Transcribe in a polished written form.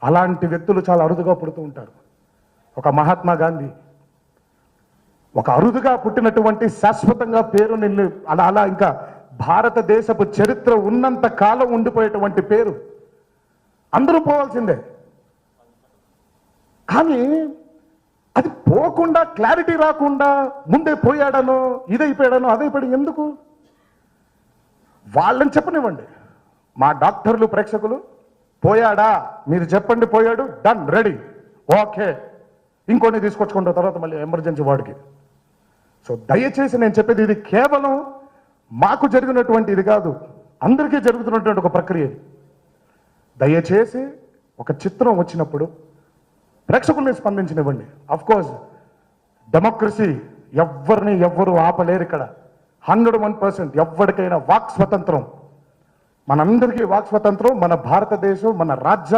అలాంటి వ్యక్తులు చాలా అరుదుగా పుడుతూ ఉంటారు. ఒక మహాత్మా గాంధీ ఒక అరుదుగా పుట్టినటువంటి శాశ్వతంగా పేరు నిల్లు అలా అలా ఇంకా భారతదేశపు చరిత్ర ఉన్నంత కాలం ఉండిపోయేటువంటి పేరు. అందరూ పోవాల్సిందే. కానీ అది పోకుండా క్లారిటీ రాకుండా ముందే పోయాడనో ఇదైపోయాడనో అదైపోయాడు ఎందుకు? వాళ్ళని చెప్పనివ్వండి. మా డాక్టర్లు ప్రేక్షకులు పోయాడా మీరు చెప్పండి, పోయాడు, డన్, రెడీ, ఓకే, ఇంకొన్ని తీసుకొచ్చుకుంటారు తర్వాత మళ్ళీ ఎమర్జెన్సీ వార్డుకి. సో దయచేసి నేను చెప్పేది ఇది కేవలం మాకు జరిగినటువంటి ఇది కాదు, అందరికీ జరుగుతున్నటువంటి ఒక ప్రక్రియ. దయచేసి ఒక చిత్రం వచ్చినప్పుడు ప్రేక్షకుల్ని స్పందించనివ్వండి. కోర్స్ డెమోక్రసీ ఎవ్వరు ఆపలేరు ఇక్కడ. 101% ఎవరికైనా వాక్ స్వతంత్రం, మనందరికీ వాక్ స్వతంత్రం. మన భారతదేశం, మన రాజ్యాంగం